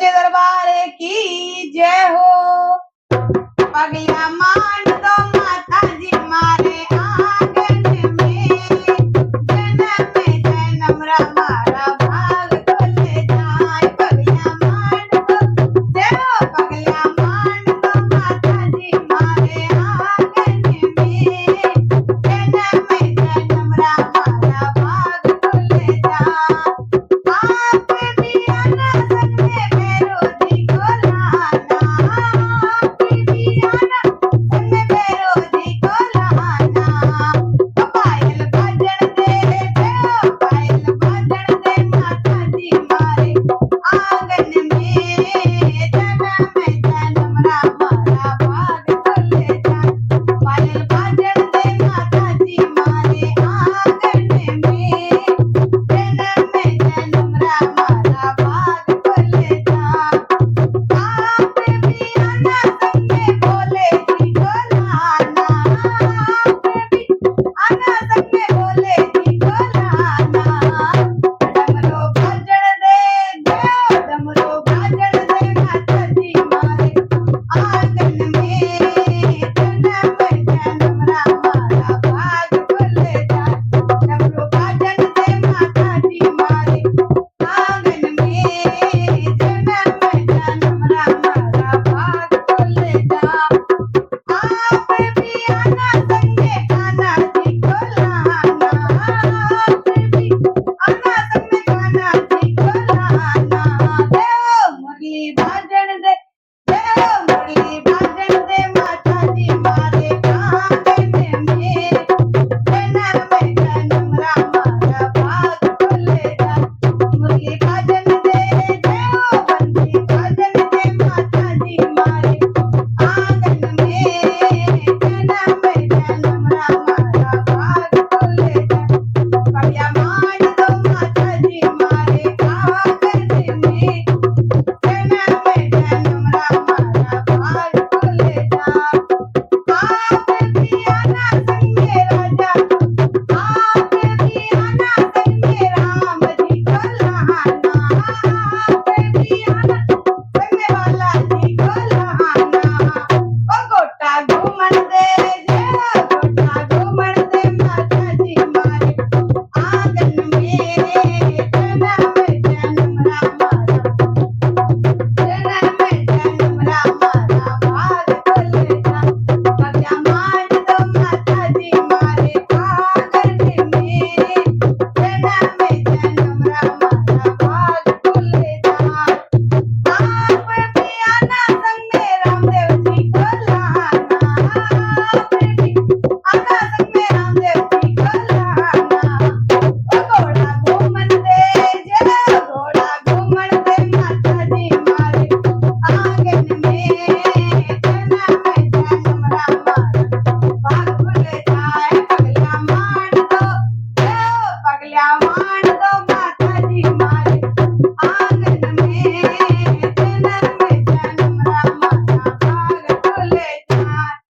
सच्चे दरबार की जय हो। पगलिया मान दो माता जी मारे आंगन में, जन्म हमारा भाग खुल जाए। पगलिया मान दो जय हो, पगलिया मान दो माता जी मारे आंगन में, जन्म हमारा भाग खुल जाए। आप भी आना संग में भैरो जी को लाना, आप भी आना संग में भैरो जी को लाना। ओ पायल बाजण दे जय, पायल बाजण दे माता जी मारे आंगन में, जन्म हमारा भाग खुल जाए। पायल बाजण दे माता जी मारे आंगन में, जन्म हमारा भाग खुल जाए। आप भी आना संग में भोले जी को लाना, आप भी आना संग में भोले जी को लाना। डमरू बाजण दे जय, डमरू बाजण दे माता जी मारे आंगन में, जन्म हमारा भाग खुल जाए। डमरू बाजण दे माता जी मारे आंगन में, जन्म हमारा भाग खुल जाए। आप भी आना संग में कान्हा जी को लाना, आप भी आना संग में कान्हा जी को लाना। जय मुरली बाजण दे जय, मुरली बाजण दे माता जी मारे आंगन में, जन्म हमारा भाग खुल जाए। मुरली बाजण दे जय, बंसी बाजण दे माता जी मारे आंगन में, जन्म हमारा भाग खुल जाए। पगलिया मान दो माता जी मारे आंगन में, जन्म हमारा भाग खुल जाए। आप भी आना संग में राजा, आप भी आना संग में राम जी को लाना, आप भी आना संग में बाला जी को लाना। ओ गोटा घूमन दे जय, गोटा घूमन दे माता जी मारे आंगन में, जन्म हमारा भाग खुल जाए। पगलिया मान दो माता जी मारे आंगन में, जन्म हमारा भाग खुल जाए। आप भी आना संग में रामदेव जी को लाना, आप भी आना संग में रामदेव जी को लाना। ओ घोड़ा घूमन दे जय, घोड़ा घूमन दे माता जी मारे आंगन में, जन्म हमारा भाग खुल जाए। पगलिया मान दो जय, पगलिया मान दो